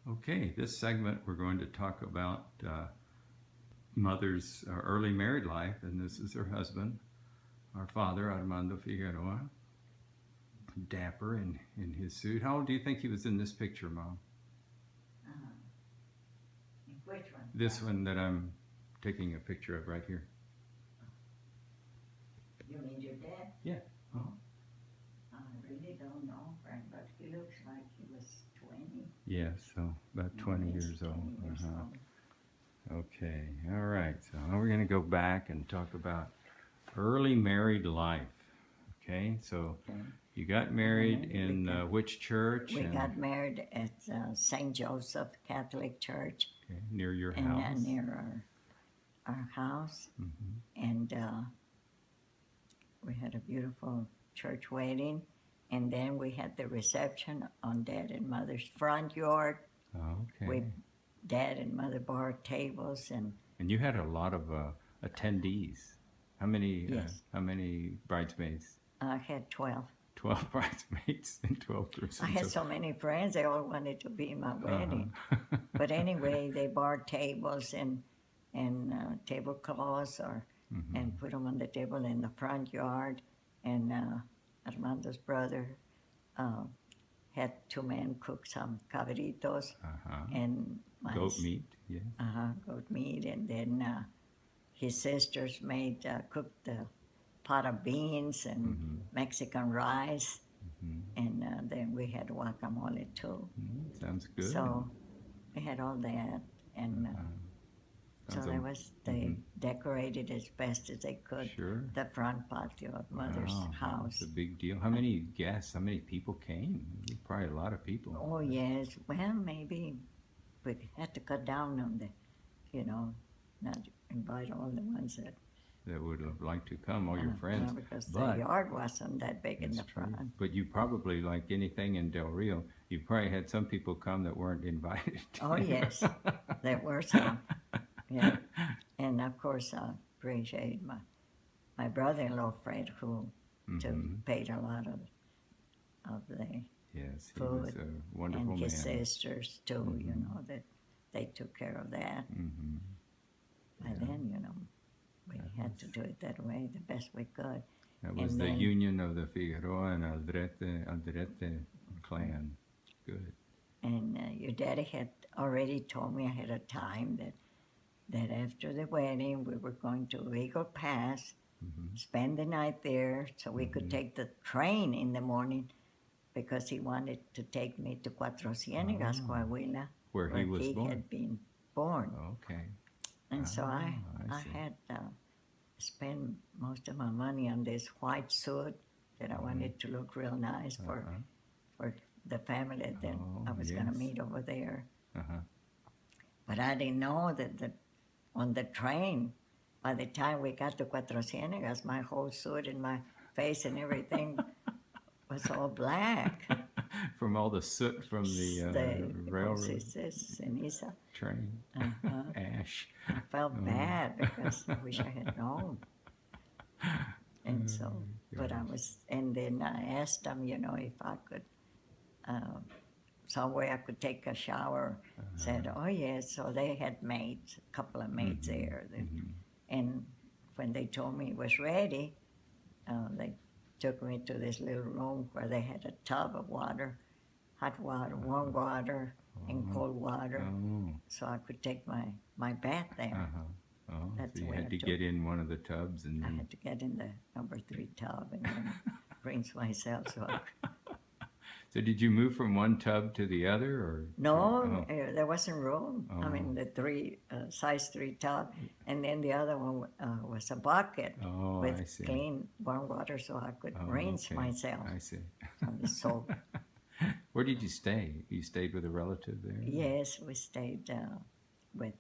Okay, this segment we're going to talk about mother's early married life, and this is her husband, our father, Armando Figueroa, dapper in his suit. How old do you think he was in this picture, Mom? Uh, which one? This one that I'm taking a picture of right here. You mean your dad? Yeah. Oh, I really don't know, Frank, but he looks like he was 20. Yeah, so about 20 Yes, years old. 20 years old. Okay, all right. So now we're going to go back and talk about early married life. Okay, so Okay. you got married we in got- which church? We and, got married at St. Joseph Catholic Church okay, near your in house. near our house, and we had a beautiful church wedding, and then we had the reception on Dad and Mother's front yard. Okay. With Dad and Mother bar tables and you had a lot of attendees. How many? Yes. How many bridesmaids? I had 12. 12 bridesmaids and 12 persons. I had so many friends, they all wanted to be in my wedding. Uh-huh. But anyway, they bought tables and tablecloths and put them on the table in the front yard. And Armando's brother had two men cook some cabritos and Goat meat, yeah. goat meat. And then his sisters cooked the pot of beans and Mexican rice. And then we had guacamole too. Sounds good. So we had all that. And so Sounds that was, they decorated as best as they could Sure. the front patio of Mother's house. It's a big deal. How many guests? How many people came? Probably a lot of people. Oh, yes. Well, maybe we had to cut down on not invite all the ones that would have liked to come, all your friends. because the yard wasn't that big in the That's true. front. But you probably, like anything in Del Rio, you probably had some people come that weren't invited. Oh, yes. There were some. Yeah. And of course, I appreciate my brother-in-law, Fred, who paid a lot of the Yes, he food, was a wonderful and his man. sisters too. That they took care of that. By then, we had to do it that way, the best we could. That was and the then, union of the Figueroa and Aldrete clan. Good. And your daddy had already told me ahead of time that after the wedding we were going to Eagle Pass, spend the night there, so we could take the train in the morning, because he wanted to take me to Cuatro Ciénegas, Coahuila, Where he was born. had been born. Okay. And so I see. had spent most of my money on this white suit that I wanted to look real nice for the family that I was going to meet over there. But I didn't know that on the train, by the time we got to Cuatro Ciénegas, my whole suit and my face and everything was all black. From all the soot from the railroad ceniza. train. Ash. I felt bad because I wish I had known. And so, but and then I asked them, if I could, somewhere I could take a shower. Said, oh yes. So they had maids, a couple of maids there. And when they told me it was ready, they took me to this little room where they had a tub of water, hot water, warm water, and cold water, so I could take my bath there. That's So you where had to get in one of the tubs and I then... had to get in the number 3 tub and then rinse myself. So did you move from one tub to the other, or? No, there wasn't room. I mean, the size 3 tub, and then the other one was a bucket with clean warm water, so I could rinse myself. I see. From the soap. Where did you stay? You stayed with a relative there? Yes, we stayed with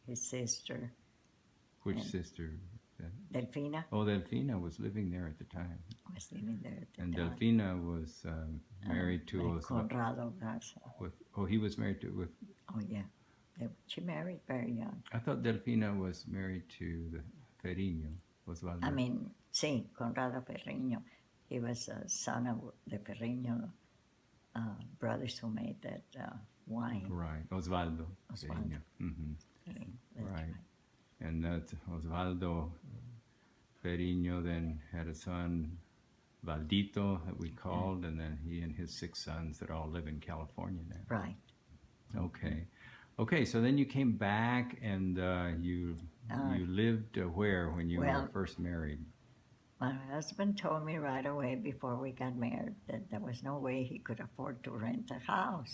his sister. Which sister? Delfina. Oh, Delfina was living there at the time. Was living there at the and time. Delfina was married to... Conrado Garza. He was married to... Oh, yeah. She married very young. I thought Delfina was married to the Ferriño. Sí, Conrado Ferriño. He was a son of the Ferriño brothers who made that wine. Right. Osvaldo. Osvaldo. Ferino. Mhm. That's Right. And that Osvaldo Ferino then had a son, Valdito, that we called, and then he and his 6 sons that all live in California now. Right. Okay. Okay, so then you came back and you lived where when you well, were first married? My husband told me right away before we got married that there was no way he could afford to rent a house.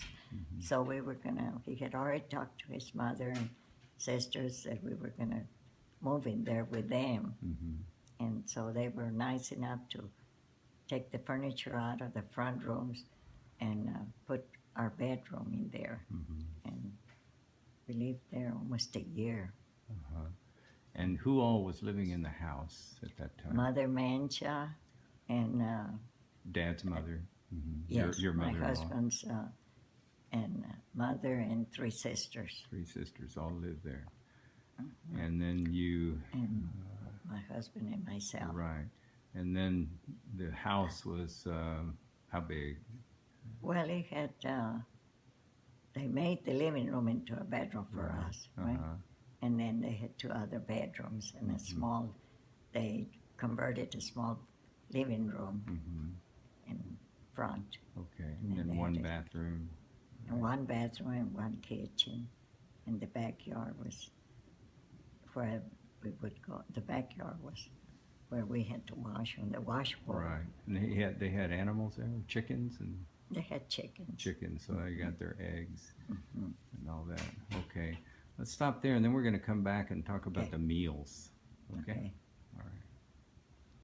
So we were he had already talked to his mother and sisters that we were gonna move in there with them. And so they were nice enough to take the furniture out of the front rooms and put our bedroom in there. And we lived there almost a year. And who all was living in the house at that time? Mother Mancha and Dad's mother. yes, your my mother-in-law. husband's and mother and 3 sisters. 3 sisters all lived there. And then you, And my husband and myself. right. And then the house was how big? Well, it had, they made the living room into a bedroom for us, right? And then they had 2 other bedrooms and a small, they converted a small living room in front. Okay. And And they then one had bathroom. And 1 bathroom and 1 kitchen. And the backyard was where we would go. The backyard was where we had to wash on the washboard. Right. And they had animals there, chickens and They had chickens. so they got their eggs and all that. Okay. Let's stop there and then we're going to come back and talk about Okay. the meals. Okay. Okay.